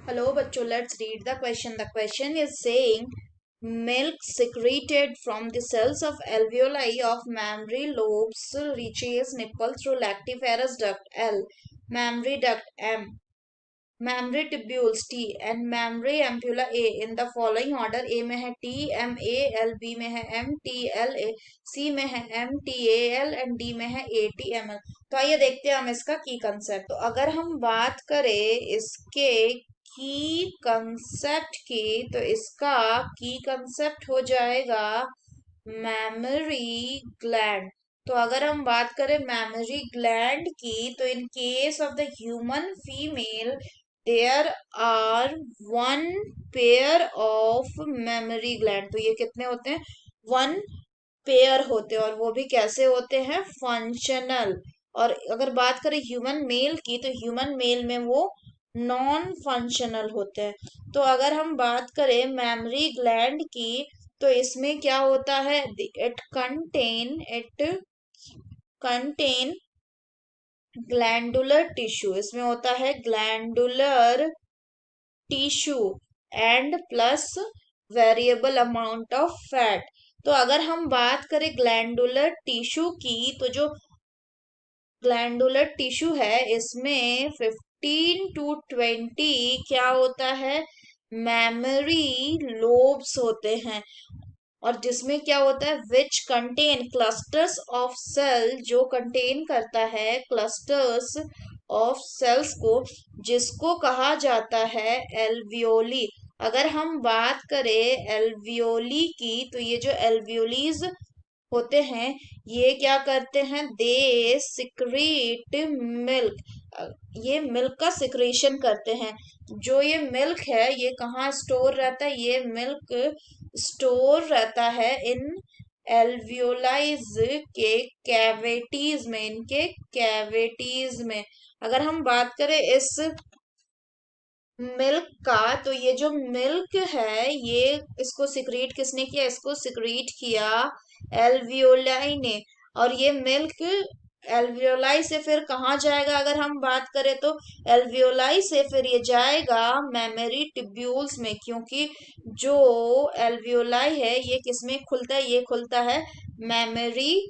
Hello, bachcho. Let's read the question. The question is saying milk secreted from the cells of alveoli of mammary lobes reaches nipple through lactiferous duct L, mammary duct M, mammary tubules T and mammary ampulla A in the following order. A में है T M A L, B में है M T L A, C में है M T A L and D में है A T M L। तो आइए देखते हैं हम इसका की कंसेप्ट। तो अगर हम बात करें इसके की कंसेप्ट की, तो इसका की कंसेप्ट हो जाएगा मैमरी ग्लैंड। तो अगर हम बात करें मैमरी ग्लैंड की, तो in case of the human female there are one pair of memory gland. तो ये कितने होते हैं? वन पेयर होते हैं, और वो भी कैसे होते हैं? फंक्शनल। और अगर बात करें ह्यूमन मेल की, तो ह्यूमन मेल में वो नॉन फंक्शनल होते हैं। तो अगर हम बात करें मेमोरी ग्लैंड की, तो इसमें क्या होता है? It contain glandular tissue. इसमें होता है glandular tissue and plus variable amount of fat. तो अगर हम बात करें ग्लैंडुलर टिश्यू की, तो जो ग्लैंडुलर टिश्यू है इसमें 15 to 20 क्या होता है? मैमरी लोब्स होते हैं। और जिसमें क्या होता है? Which contain clusters of cell, जो कंटेन करता है क्लस्टर्स ऑफ सेल्स को, जिसको कहा जाता है एल्वियोली। अगर हम बात करें एल्वियोली की, तो ये जो एल्वियोलीज होते हैं, ये क्या करते हैं? They secrete milk. ये मिल्क का सिक्रेशन करते हैं। जो ये मिल्क है ये कहाँ स्टोर रहता है? ये मिल्क स्टोर रहता है इन एल्वियोलाइज के कैविटीज में, इनके कैविटीज में। अगर हम बात करें इस मिल्क का, तो ये जो मिल्क है ये इसको सिक्रीट किसने किया? इसको सिक्रीट किया एल्वियोलाई ने। और ये मिल्क एल्वियोलाई से फिर कहाँ जाएगा? अगर हम बात करें तो एल्वियोलाई से फिर ये जाएगा मेमोरी ट्यूब्यूल्स में, क्योंकि जो एल्वियोलाई है ये किसमें खुलता है? ये खुलता है मेमोरी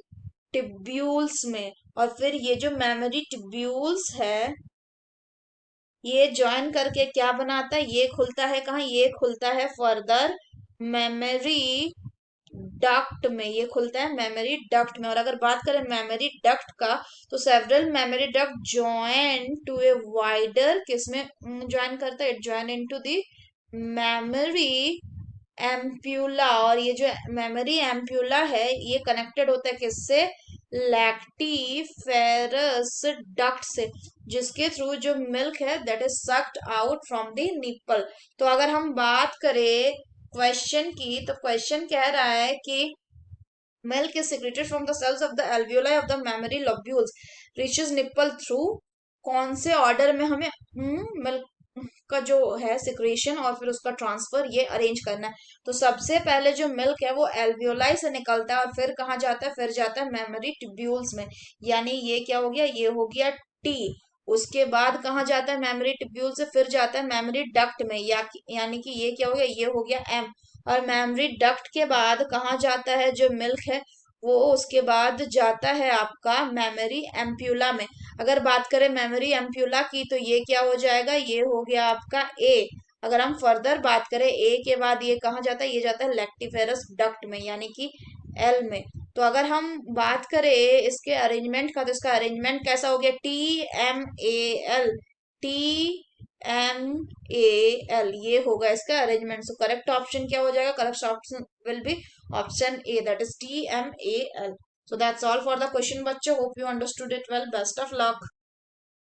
ट्यूब्यूल्स में। और फिर ये जो मेमोरी ट्यूब्यूल्स है ये ज्वाइन करके क्या बनाता है? ये खुलता है कहाँ? ये खुलता है फर्दर मेमोरी डक्ट में। ये खुलता है मेमोरी डक्ट में। और अगर बात करें मेमोरी डक्ट का, तो several memory duct join to a wider, किसमें ज्वाइन करता है? It join into the memory ampulla. और ये जो मेमोरी एम्प्यूला है ये कनेक्टेड होता है किससे? लैक्टिफेरस डक्ट से, जिसके थ्रू जो मिल्क है that is sucked out from the nipple. तो अगर हम बात करें क्वेश्चन की, तो क्वेश्चन कह रहा है कि milk is secreted from the cells of the alveoli of the mammary lobules reaches nipple through कौन से ऑर्डर में हमें मिल्क का जो है सिक्रेशन और फिर उसका ट्रांसफर ये अरेंज करना है। तो सबसे पहले जो मिल्क है वो एल्वियोलाई से निकलता है और फिर कहाँ जाता है? फिर जाता है मेमोरी ट्यूब्यूल्स में। यानी ये क्या हो गया? ये हो गया टी। उसके बाद कहाँ जाता है? मेमोरी ट्यूब्यूल से फिर जाता है मेमोरी डक्ट में, यानी कि ये क्या हो गया? ये हो गया एम। और मेमोरी डक्ट के बाद कहाँ जाता है जो मिल्क है? वो उसके बाद जाता है आपका मेमोरी एम्प्यूला में। अगर बात करें मेमोरी एम्प्यूला की, तो ये क्या हो जाएगा? ये हो गया आपका ए। अगर हम फर्दर बात करें ए के बाद ये कहाँ जाता है? ये जाता है लैक्टिफेरस डक्ट में, यानी कि एल में। तो अगर हम बात करें इसके अरेंजमेंट का, तो इसका अरेंजमेंट कैसा हो गया? T M A L, T M A L, ये होगा इसका अरेंजमेंट। सो करेक्ट ऑप्शन क्या हो जाएगा? Correct option will be option A, that is T M A L. So that's all for the question, बच्चों. Hope you understood it well. Best of luck.